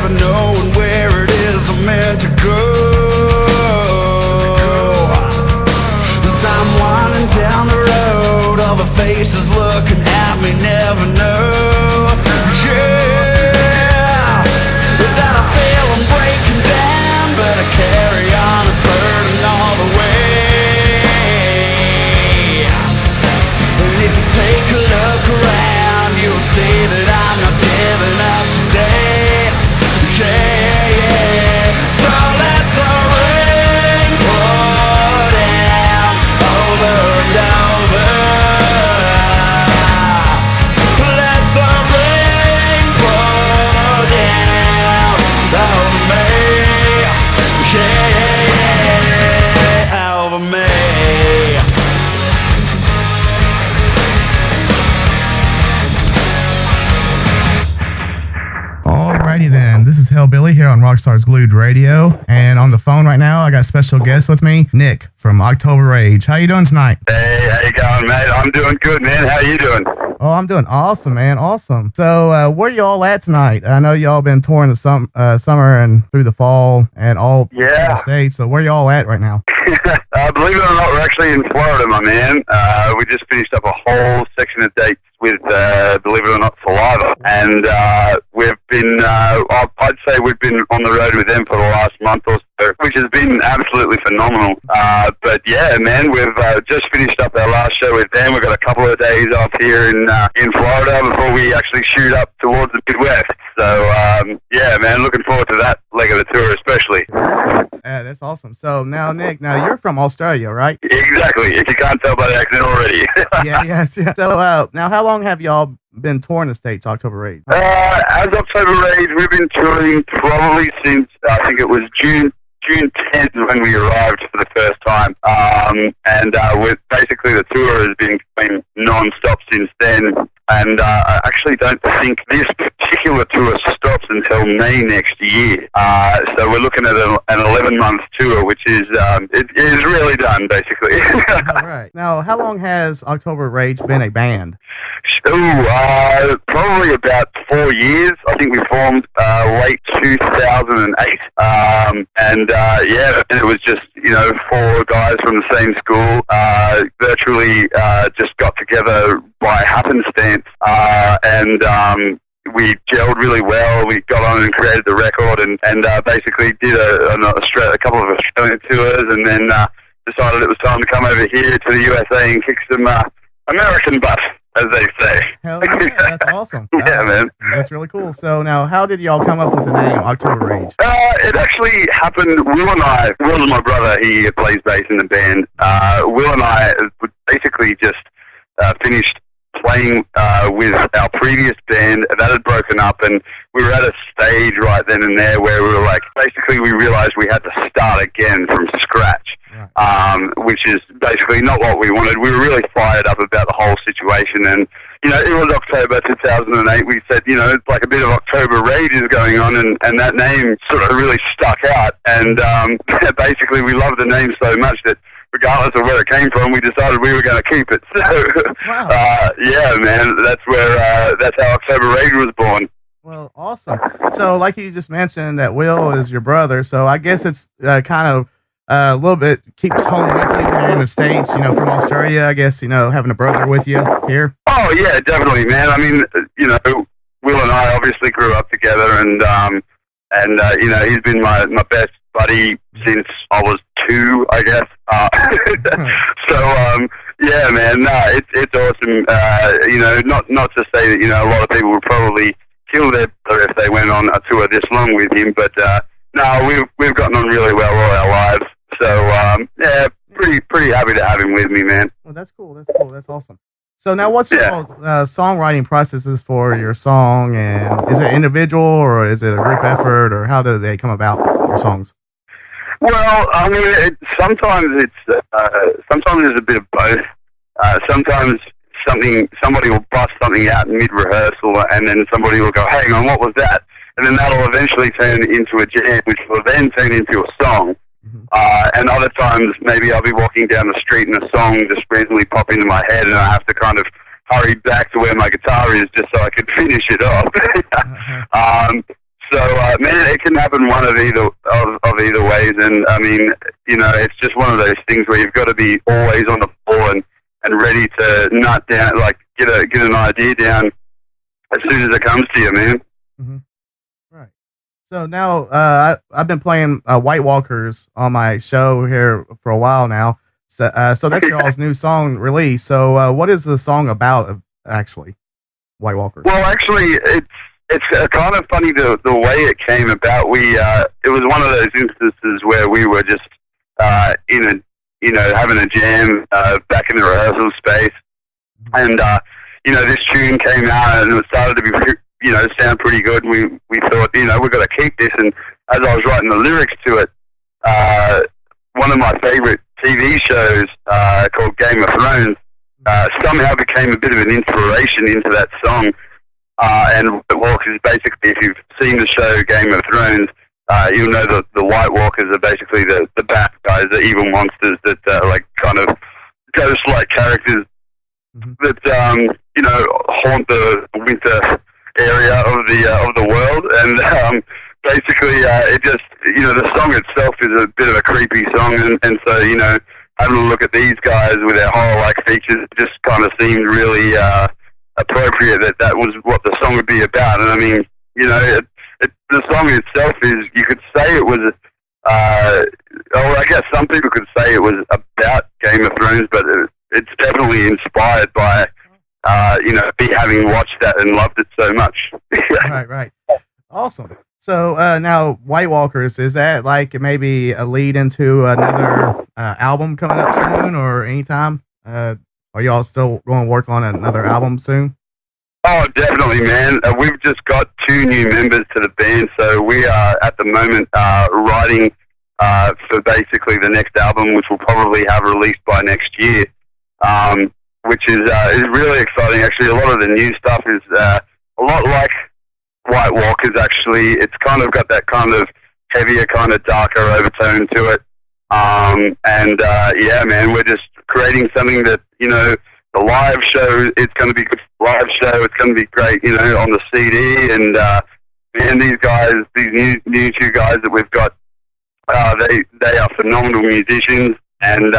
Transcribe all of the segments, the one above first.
never knowing where it is I'm meant to go. As I'm winding down the road, all the faces looking at me never know. Yeah, that I feel I'm breaking down, but I carry on a burden all the way. And if you take a look around, you'll see that I'm not giving up today. Yeah, yeah. So let the rain pour down over and over. Let the rain pour down over me. Yeah, over me. Alrighty then, this is Hellbilly here on Rockstars Glued Radio, and on the phone right now I got special guest with me, Nick from October Rage. How you doing tonight? Hey, how you going, mate? I'm doing good, man. How you doing? Oh, I'm doing awesome, man, awesome. So, where y'all at tonight? I know y'all been touring the summer and through the fall and all the states, so where y'all at right now? Believe it or not, we're actually in Florida, my man. We just finished up a whole section of dates with, believe it or not, Saliva. And we've been, I'd say we've been on the road with them for the last month or so, which has been absolutely phenomenal. But yeah, man, we've just finished up our last show with them. We've got a couple of days off here in Florida before we actually shoot up towards the Midwest. So, yeah, man, looking forward to that leg of the tour especially. Yeah, that's awesome. So now, Nick, you're from Australia, right? Exactly, if you can't tell by the accent already. Yeah. So now how long have y'all been touring the States, October Rage? As October Rage, we've been touring probably since, I think it was June 10th when we arrived for the first time. And with basically the tour has been going non-stop since then. And I actually don't think this particular tour stops until May next year. So we're looking at an 11-month tour, which is it is really done, basically. All right. Now, how long has October Rage been a band? Probably about 4 years. I think we formed late 2008. And yeah, it was just, four guys from the same school, virtually just got together by happenstance, and we gelled really well. We got on and created the record, and basically did a couple of Australian tours, and then decided it was time to come over here to the USA and kick some American butt, as they say. Hell yeah, that's awesome. Yeah, man. That's really cool. So now, how did y'all come up with the name October Rage? It actually happened, Will is my brother, he plays bass in the band. Will and I basically just finished playing with our previous band that had broken up, and we were at a stage right then and there where we were like, basically we realized we had to start again from scratch, which is basically not what we wanted. We were really fired up about the whole situation, and it was October 2008. We said, it's like a bit of October Rage is going on, and that name sort of really stuck out, and basically we loved the name so much that regardless of where it came from, we decided we were going to keep it. So, yeah, man, that's how October Rage was born. Well, awesome. So, like you just mentioned, that Will is your brother, so I guess it's kind of a little bit keeps home with you here in the States, from Australia, I guess, having a brother with you here. Oh, yeah, definitely, man. I mean, Will and I obviously grew up together, and he's been my best buddy since I was 2, I guess. So, yeah, man, it's awesome. Not to say that, a lot of people would probably kill their brother if they went on a tour this long with him, but, no, we've gotten on really well all our lives. So, yeah, pretty happy to have him with me, man. Well, that's cool. That's awesome. So now, what's your songwriting processes for your song, and is it individual or is it a group effort, or how do they come about, your songs? Well, I mean, sometimes it's a bit of both. Sometimes somebody will bust something out in mid-rehearsal, and then somebody will go, "Hang on, what was that?" And then that'll eventually turn into a jam, which will then turn into a song. And other times, maybe I'll be walking down the street and a song just randomly pop into my head, and I have to kind of hurry back to where my guitar is just so I can finish it off. So, man, it can happen one of either ways, and I mean, you know, it's just one of those things where you've got to be always on the ball and ready to nut down, like get an idea down as soon as it comes to you, man. Mm-hmm. Right. So now I've been playing White Walkers on my show here for a while now. So that's your all's new song release. So what is the song about actually, White Walkers? Well, actually, it's kind of funny the way it came about. It was one of those instances where we were just having a jam back in the rehearsal space, and this tune came out and it started to be sound pretty good. And we thought we've got to keep this. And as I was writing the lyrics to it, one of my favorite TV shows called Game of Thrones somehow became a bit of an inspiration into that song. And White Walkers, basically, if you've seen the show Game of Thrones, you'll know that the White Walkers are basically the bad guys, the evil monsters that like kind of ghost-like characters that haunt the winter area of the world. And basically, it just the song itself is a bit of a creepy song, and so having a look at these guys with their horror-like features just kind of seemed really appropriate that was what the song would be about. And I mean, the song itself is, you could say it was, I guess some people could say it was about Game of Thrones, but it's definitely inspired by, me having watched that and loved it so much. Right. Awesome. So now, White Walkers, is that like maybe a lead into another album coming up soon or anytime? Are y'all still going to work on another album soon? Oh, definitely, man. We've just got 2 new members to the band, so we are at the moment writing for basically the next album, which we'll probably have released by next year, which is really exciting. Actually, a lot of the new stuff is a lot like White Walkers, actually. It's kind of got that kind of heavier, kind of darker overtone to it. Yeah, man, we're just creating something that, the live show, it's going to be good for the live show. It's going to be great, on the CD. And, man, these guys, these new 2 guys that we've got, they are phenomenal musicians. And,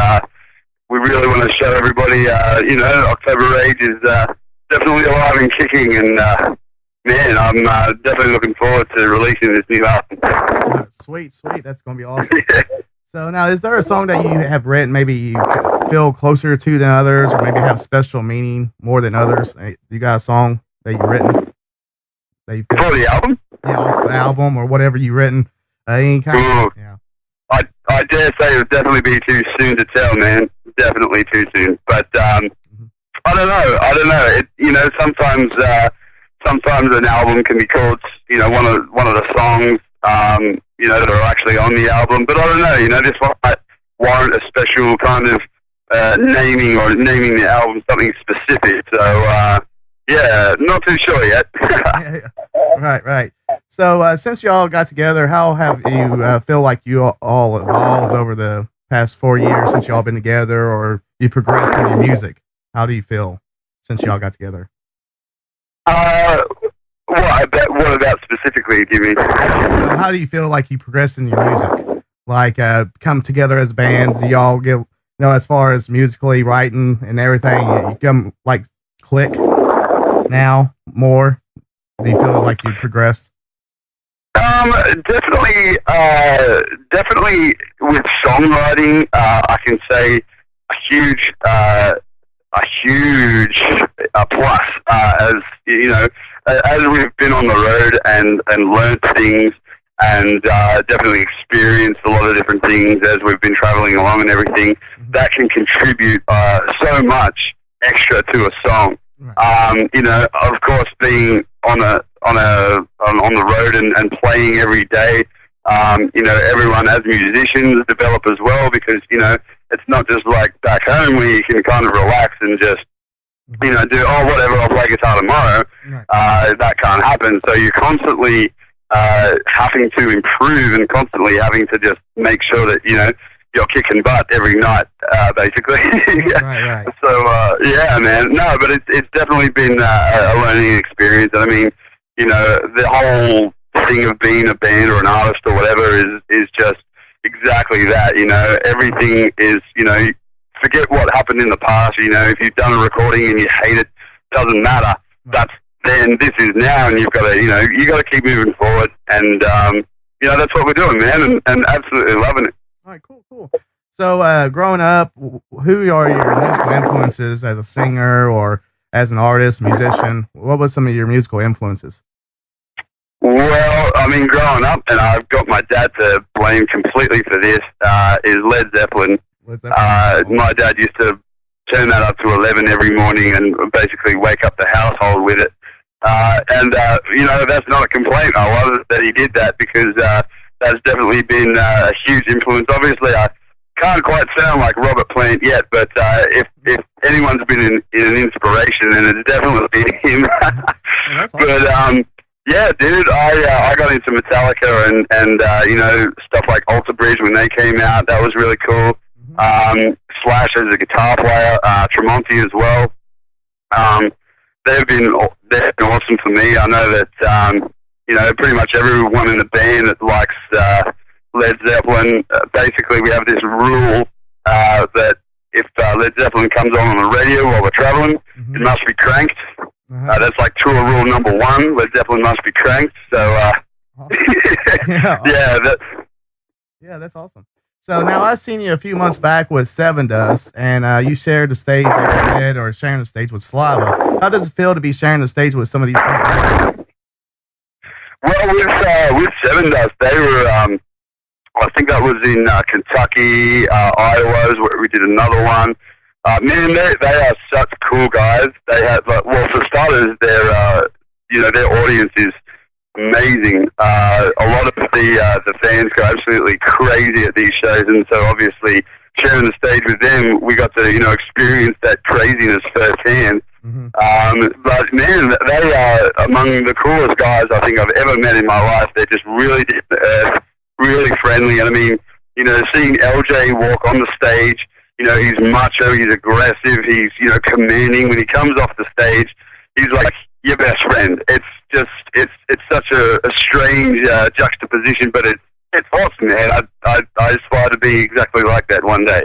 we really want to show everybody, October Rage is, definitely alive and kicking. And, man, I'm definitely looking forward to releasing this new album. Sweet. That's going to be awesome. Yeah. So now, is there a song that you have written maybe you feel closer to than others, or maybe have special meaning more than others? You got a song that you've written that you feel for the album? Yeah, off the album or whatever you've written. Any kind of, yeah. I dare say it would definitely be too soon to tell, man. Definitely too soon. But I don't know. Sometimes an album can be called, one of the songs, that are actually on the album. But I don't know, this one might warrant a special kind of naming the album something specific. So, yeah, not too sure yet. Yeah. Right. So, since y'all got together, how have you feel like you all evolved over the past 4 years since y'all been together, or you progressed in your music? How do you feel since y'all got together? What about specifically, do you mean? How do you feel like you progressed in your music? Like, come together as a band, do y'all get, as far as musically writing and everything, you come, like, click now more? Do you feel like you progressed? Definitely with songwriting, I can say a huge plus, as we've been on the road and learned things and definitely experienced a lot of different things as we've been traveling along and everything, that can contribute so much extra to a song. Right. Of course, being on the road and playing every day, everyone as musicians develop as well, because it's not just like back home where you can kind of relax and just do whatever, I'll play guitar tomorrow. Right. That can't happen. So you're constantly having to improve and constantly having to just make sure that you're kicking butt every night, basically. Right. So yeah, man. No, but it's definitely been a learning experience. And I mean, the whole thing of being a band or an artist or whatever is just exactly that. You know, everything is, you know, forget what happened in the past. You know, if you've done a recording and you hate it, doesn't matter. Then this is now, and you've got to, you know, you got to keep moving forward, and you know, that's what we're doing, man, and absolutely loving it. All right, cool. So, growing up, who are your musical influences as a singer or as an artist, musician? What was some of your musical influences? Well, I mean, growing up, and I've got my dad to blame completely for this, is Led Zeppelin. My dad used to turn that up to 11 every morning and basically wake up the household with it. You know, that's not a complaint. I love it that he did that, because that's definitely been a huge influence. Obviously, I can't quite sound like Robert Plant yet, but if anyone's been an inspiration, then it's definitely been him. Awesome. But yeah, dude, I got into Metallica and you know, stuff like Alter Bridge when they came out. That was really cool. Slash as a guitar player, Tremonti as well. They've been awesome for me. I know that you know, pretty much everyone in the band that likes Led Zeppelin. Basically, we have this rule that if Led Zeppelin comes on the radio while we're traveling, it must be cranked. That's like tour rule number 1. Led Zeppelin must be cranked. So yeah, that's awesome. So now I've seen you a few months back with Seven Dust, and you shared the stage, like you said, or sharing the stage with Slava. How does it feel to be sharing the stage with some of these people? Well, with Seven Dust, they were, I think that was in Kentucky, Iowa, where we did another one. Man, they are such cool guys. They have, well, for starters, you know, their audience is amazing. A lot of the fans go absolutely crazy at these shows, and so obviously sharing the stage with them, we got to, you know, experience that craziness firsthand. But man, they are among the coolest guys I think I've ever met in my life. They're just really down to earth, really friendly. And I mean, you know, seeing LJ walk on the stage, you know, he's macho, he's aggressive, he's, you know, commanding. When he comes off the stage, he's like your best friend. It's just, it's such a strange juxtaposition, but it's awesome, man. I aspire to be exactly like that one day.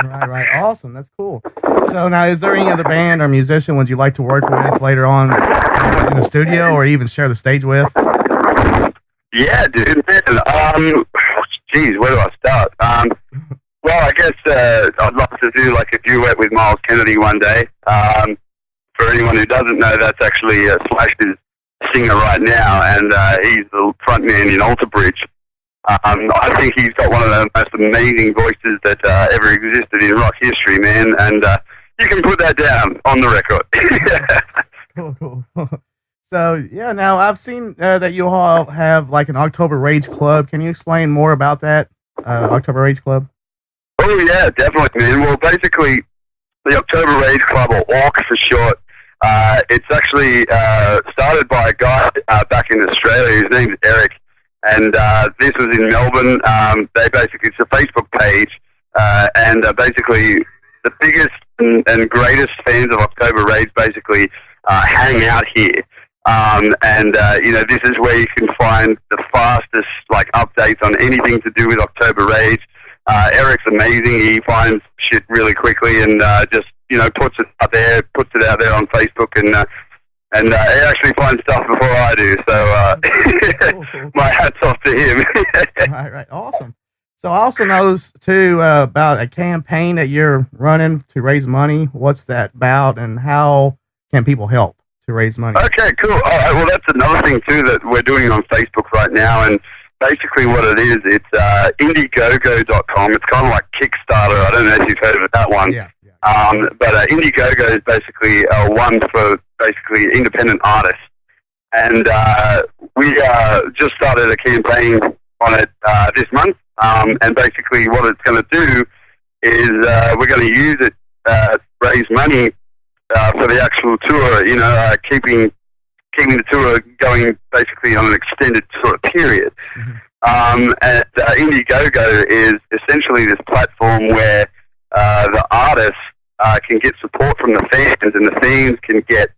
Right. Awesome. That's cool. So now, is there any other band or musician would you like to work with later on in the studio, or even share the stage with? Yeah, dude. Geez, where do I start? Well, I guess I'd love to do like a duet with Miles Kennedy one day. For anyone who doesn't know, that's actually Slash's singer right now, and he's the frontman in Alter Bridge. I think he's got one of the most amazing voices that ever existed in rock history, man, and you can put that down on the record. Cool. So, yeah, now I've seen that you all have like an October Rage Club. Can you explain more about that, October Rage Club? Oh, yeah, definitely, man. Well, basically, the October Rage Club, or ORC for short, it's actually started by a guy back in Australia. His name's Eric. And this was in Melbourne. It's a Facebook page, and basically the biggest and greatest fans of October Rage basically hang out here. You know, this is where you can find the fastest like updates on anything to do with October Rage. Eric's amazing. He finds shit really quickly and just, you know, puts it out there on Facebook, and he actually finds stuff before I do, so Cool. my hat's off to him. Right, awesome. So I also know, too, about a campaign that you're running to raise money. What's that about, and how can people help to raise money? Okay, cool. All right, well, that's another thing, too, that we're doing on Facebook right now, and basically what it is, it's Indiegogo.com. It's kind of like Kickstarter. I don't know if you've heard of that one. Yeah. But Indiegogo is basically one for basically independent artists. And we just started a campaign on it this month. And basically what it's going to do is we're going to use it to raise money for the actual tour, you know, keeping the tour going basically on an extended sort of period. And Indiegogo is essentially this platform where the artists can get support from the fans, and the fans can get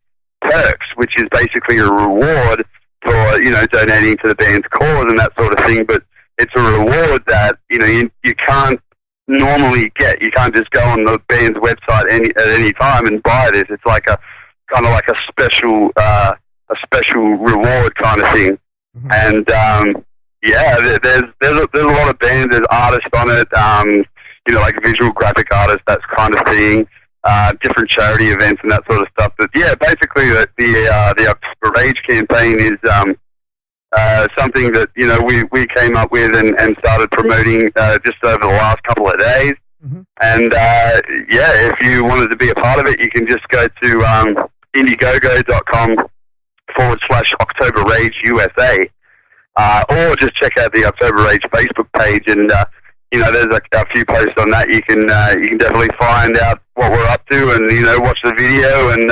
perks, which is basically a reward for, you know, donating to the band's cause and that sort of thing, but it's a reward that, you know, you can't normally get. You can't just go on the band's website at any time and buy this. It's like a kind of like a special reward kind of thing. Mm-hmm. And yeah, there's a lot of bands, there's artists on it, you know, like visual graphic artists, that kind of thing, different charity events and that sort of stuff. But yeah, basically the October Rage campaign is something that, you know, we came up with and started promoting just over the last couple of days. Mm-hmm. And yeah, if you wanted to be a part of it, you can just go to indiegogo.com/October Rage USA. Or just check out the October Rage Facebook page, and you know, there's a few posts on that. You can definitely find out what we're up to, and you know, watch the video, and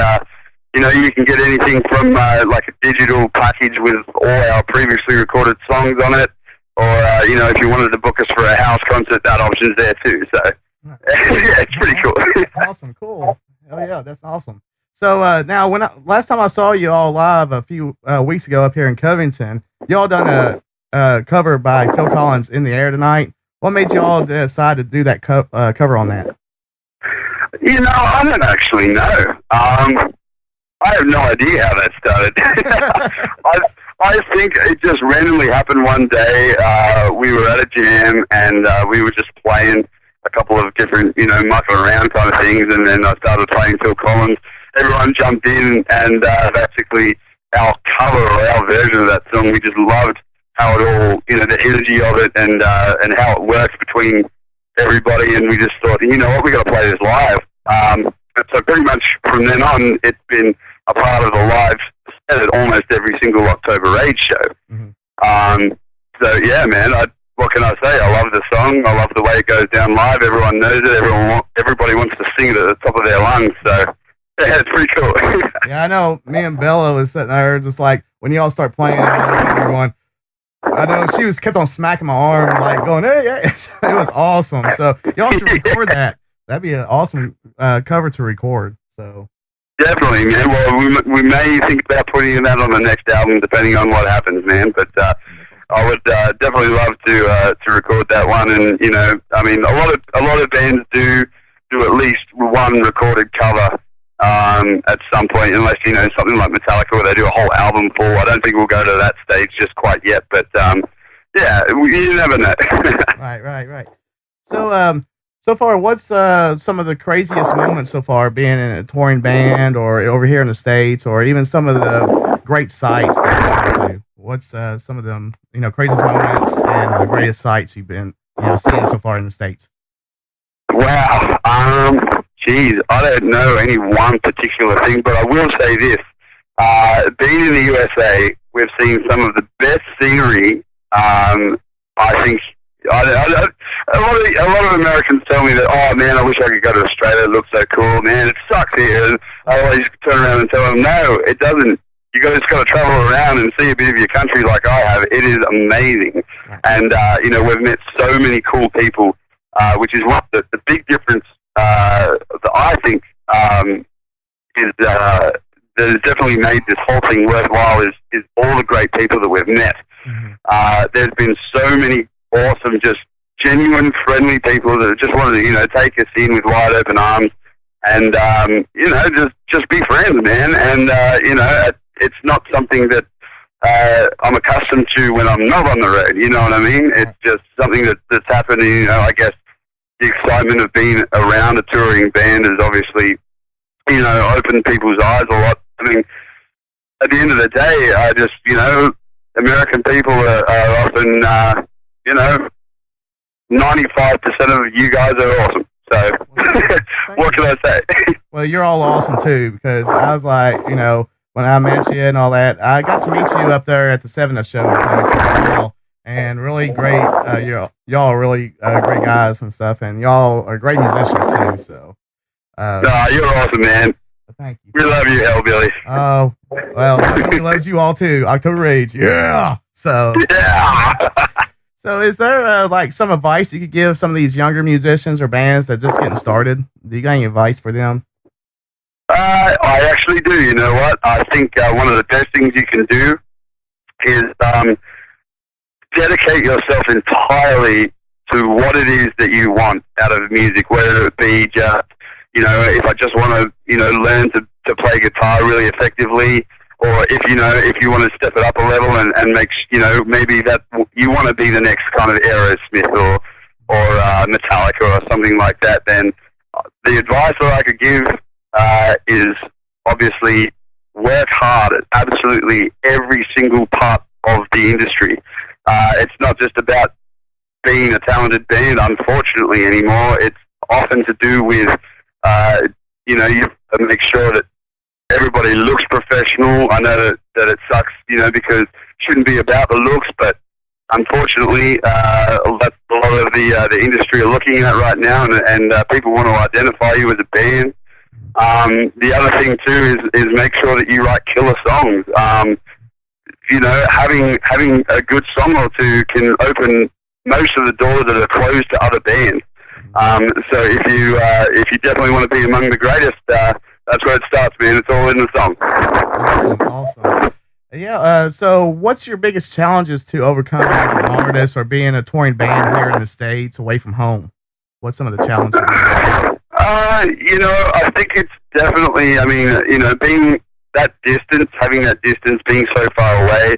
you know, you can get anything from like a digital package with all our previously recorded songs on it, or you know, if you wanted to book us for a house concert, that option's there too. So yeah, it's pretty cool. Awesome, cool. Oh yeah, that's awesome. So now, last time I saw you all live a few weeks ago up here in Covington, y'all done a cover by Phil Collins, "In the Air Tonight." What made you all decide to do that cover on that? You know, I don't actually know. I have no idea how that started. I think it just randomly happened one day. We were at a jam, and we were just playing a couple of different, you know, mucking around kind of things, and then I started playing Phil Collins. Everyone jumped in, and basically our cover or our version of that song, we just loved how it all, you know, the energy of it and how it works between everybody, and we just thought, you know what, we got to play this live. And so pretty much from then on, it's been a part of the live set at almost every single October Rage show. Mm-hmm. So yeah, man, what can I say? I love the song. I love the way it goes down live. Everyone knows it. Everybody wants to sing it at the top of their lungs. So yeah, it's pretty cool. Yeah, I know. Me and Bella was sitting there just like, when y'all start playing, you're going, I know she was kept on smacking my arm, like going, hey, hey. It was awesome. So y'all should record that. That'd be an awesome cover to record. So definitely, man. Well, we may think about putting that on the next album, depending on what happens, man. But I would definitely love to record that one. And you know, I mean, a lot of bands do at least one recorded cover at some point, unless, you know, something like Metallica where they do a whole album full. I don't think we'll go to that stage just quite yet, but yeah, you never know. Right. So far, what's some of the craziest moments so far, being in a touring band or over here in the States, or even some of the great sites that you've been to? What's some of them, you know, craziest moments and the greatest sites you've been, you know, seeing so far in the States? Wow. Geez, I don't know any one particular thing, but I will say this. Being in the USA, we've seen some of the best scenery. I think a lot of Americans tell me that, oh man, I wish I could go to Australia. It looks so cool, man. It sucks here. And I always turn around and tell them, no, it doesn't. You just got to travel around and see a bit of your country like I have. It is amazing. And, you know, we've met so many cool people, which is what the big difference that I think is that has definitely made this whole thing worthwhile is all the great people that we've met. Mm-hmm. There's been so many awesome, just genuine, friendly people that just wanted to, you know, take us in with wide open arms and, you know, just be friends, man. And, you know, it's not something that I'm accustomed to when I'm not on the road, you know what I mean? It's just something that's happening, you know. I guess the excitement of being around a touring band has obviously, you know, opened people's eyes a lot. I mean, at the end of the day, I just, you know, American people are often, you know, 95% of you guys are awesome. So, what can I say? Well, you're all awesome too, because I was like, you know, when I met you and all that, I got to meet you up there at the 7 show in Covington as well, and really great. Y'all are really great guys and stuff, and y'all are great musicians too. So, no, you're awesome, man. Thank you. We love you, Hellbilly. Oh, well, he loves you all too. October Rage, yeah. So, yeah. So, is there like some advice you could give some of these younger musicians or bands that are just getting started? Do you got any advice for them? I actually do. You know what? I think one of the best things you can do is dedicate yourself entirely to what it is that you want out of music, whether it be just, if I just want to, learn to play guitar really effectively, or if you want to step it up a level and make, maybe that you want to be the next kind of Aerosmith or Metallica or something like that, then the advice that I could give is obviously work hard at absolutely every single part of the industry. It's not just about being a talented band, unfortunately, anymore. It's often to do with, you make sure that everybody looks professional. I know that it sucks, because it shouldn't be about the looks, but unfortunately, that's a lot of the industry are looking at right now, and people want to identify you as a band. The other thing too is make sure that you write killer songs. Having a good song or two can open most of the doors that are closed to other bands. So if you definitely want to be among the greatest, that's where it starts, man. It's all in the song. Awesome. Yeah. So what's your biggest challenges to overcome as an artist or being a touring band here in the States away from home? What's some of the challenges? I think it's definitely, being that distance, having that distance, being so far away,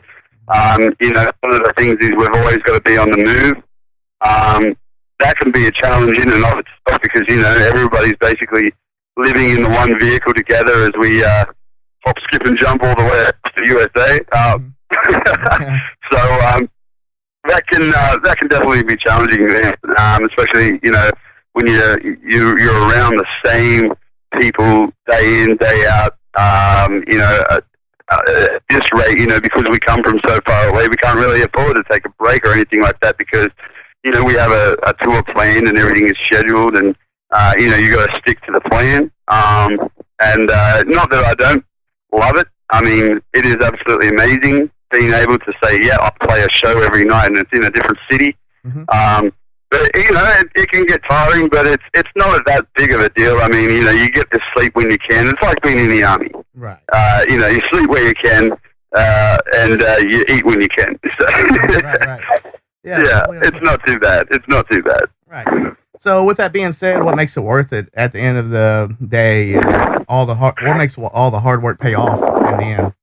one of the things is we've always got to be on the move. That can be a challenge in and of itself because, everybody's basically living in the one vehicle together as we hop, skip, and jump all the way to the USA. So that can definitely be challenging, especially, when you're around the same people day in, day out, at this rate, because we come from so far away, we can't really afford to take a break or anything like that because, we have a tour planned and everything is scheduled and, you got to stick to the plan. And not that I don't love it. I mean, it is absolutely amazing being able to say, yeah, I'll play a show every night and it's in a different city. Mm-hmm. But, it can get tiring, but it's not that big of a deal. I mean, you get to sleep when you can. It's like being in the army. Right. You sleep where you can, and you eat when you can. So. Right. Yeah, it's not too bad. It's not too bad. Right. So with that being said, what makes it worth it at the end of the day? What makes all the hard work pay off in the end?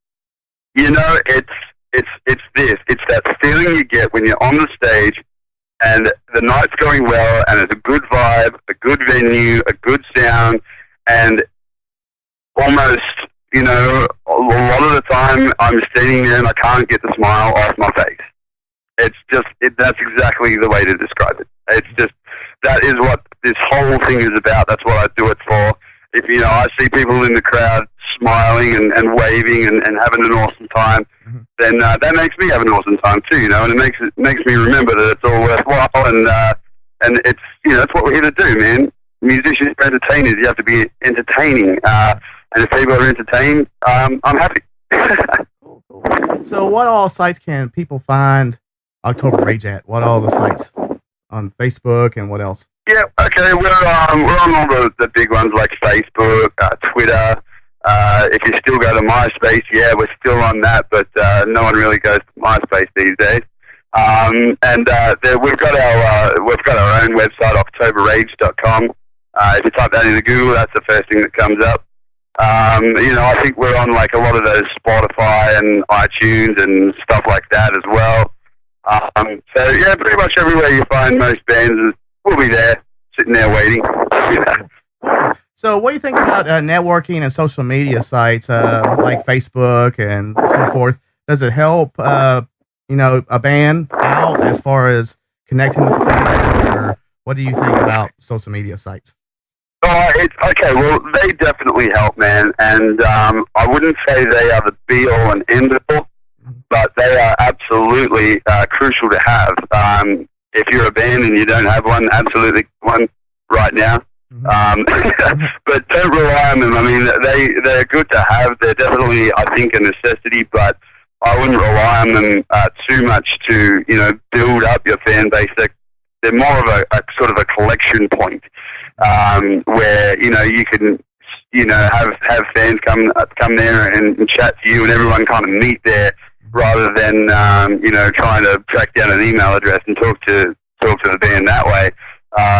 It's this. It's that feeling you get when you're on the stage and the night's going well and it's a good vibe, a good venue, a good sound, and almost, a lot of the time I'm standing there and I can't get the smile off my face. It's just, that's exactly the way to describe it. It's just, that is what this whole thing is about. That's what I do it for. If, I see people in the crowd smiling and waving and having an awesome time, mm-hmm. then that makes me have an awesome time too, and it makes me remember that it's all worthwhile and it's, that's what we're here to do, man. Musicians are entertainers. You have to be entertaining. And if people are entertained, I'm happy. Cool. So what all sites can people find October Rage at? What all the sites on Facebook and what else? Yeah, okay, we're on all the big ones like Facebook, Twitter. If you still go to MySpace, yeah, we're still on that, but no one really goes to MySpace these days. And we've got our own website, OctoberRage.com. If you type that into Google, that's the first thing that comes up. I think we're on like a lot of those Spotify and iTunes and stuff like that as well. So yeah, pretty much everywhere you find most bands, we'll be there, sitting there waiting. Yeah. So what do you think about networking and social media sites like Facebook and so forth? Does it help, a band out as far as connecting with the fans, or what do you think about social media sites? It's okay. Well, they definitely help, man. And I wouldn't say they are the be-all and end-all, but they are absolutely crucial to have. If you're a band and you don't have one, absolutely one right now. But don't rely on them. I mean, they're good to have. They're definitely, I think, a necessity, but I wouldn't rely on them too much to, build up your fan base. They're more of a sort of a collection point where, you can, have fans come there and chat to you and everyone kind of meet there rather than trying to track down an email address and talk to the band that way.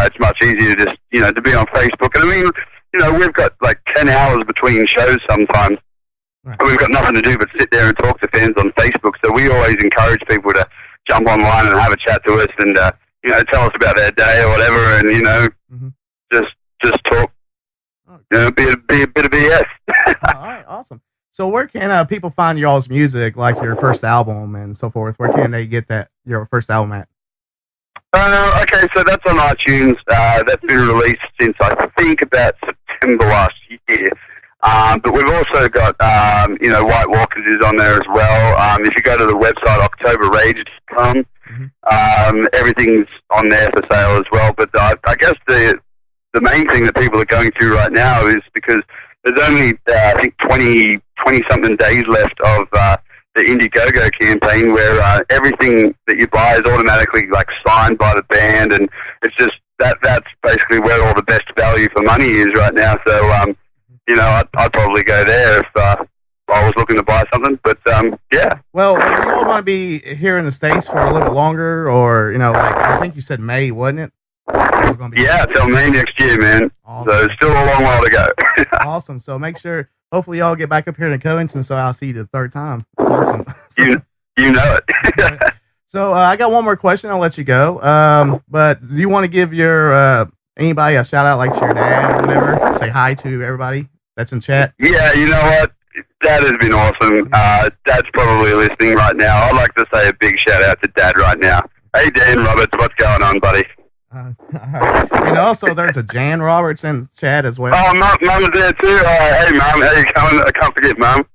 It's much easier just to be on Facebook. And I mean, we've got like 10 hours between shows sometimes. Right. We've got nothing to do but sit there and talk to fans on Facebook. So we always encourage people to jump online and have a chat to us and tell us about their day or whatever, and just talk. Be a bit of BS. All right, awesome. So where can people find y'all's music, like your first album and so forth? Where can they get your first album at? Okay, so that's on iTunes. That's been released since I think about September last year. But we've also got, White Walkers is on there as well. If you go to the website octoberrage.com, everything's on there for sale as well. But I guess the main thing that people are going through right now is because there's only, I think, 20-something days left of the Indiegogo campaign, where everything that you buy is automatically like signed by the band, and it's just that's basically where all the best value for money is right now. So, I'd probably go there if I was looking to buy something. But yeah. Well, you all want to be here in the States for a little bit longer, or I think you said May, wasn't it? Yeah, till May next year, man. Awesome. So it's still a long while to go. Awesome. So make sure, hopefully y'all get back up here to Covington so I'll see you the third time. That's awesome. You know it. So I got one more question. I'll let you go. But do you want to give your anybody a shout out, like to your dad or whatever? Say hi to everybody that's in chat. Yeah, you know what? Dad has been awesome. Dad's probably listening right now. I'd like to say a big shout out to Dad right now. Hey, Dan Roberts, what's going on, buddy? All right. And also, there's a Jan Roberts in chat as well. Oh, Mum is there too. Hey, Mum, how you coming? I can't forget, Mum.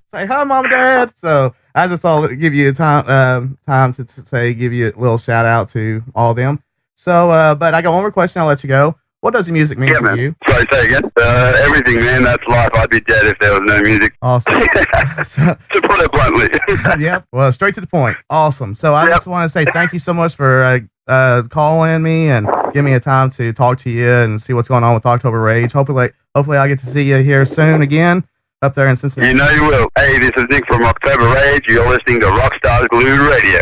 Say hi, Mom and Dad. So I just thought I'd give you time to give you a little shout out to all of them. So, but I got one more question. I'll let you go. What does the music mean to you? Sorry, say again. Everything, man. That's life. I'd be dead if there was no music. Awesome. To put it bluntly. Yep. Well, straight to the point. Awesome. So I just want to say thank you so much for calling me and giving me a time to talk to you and see what's going on with October Rage. Hopefully I'll get to see you here soon again up there in Cincinnati. You know you will. Hey, this is Nick from October Rage. You're listening to Rockstars Glue Radio.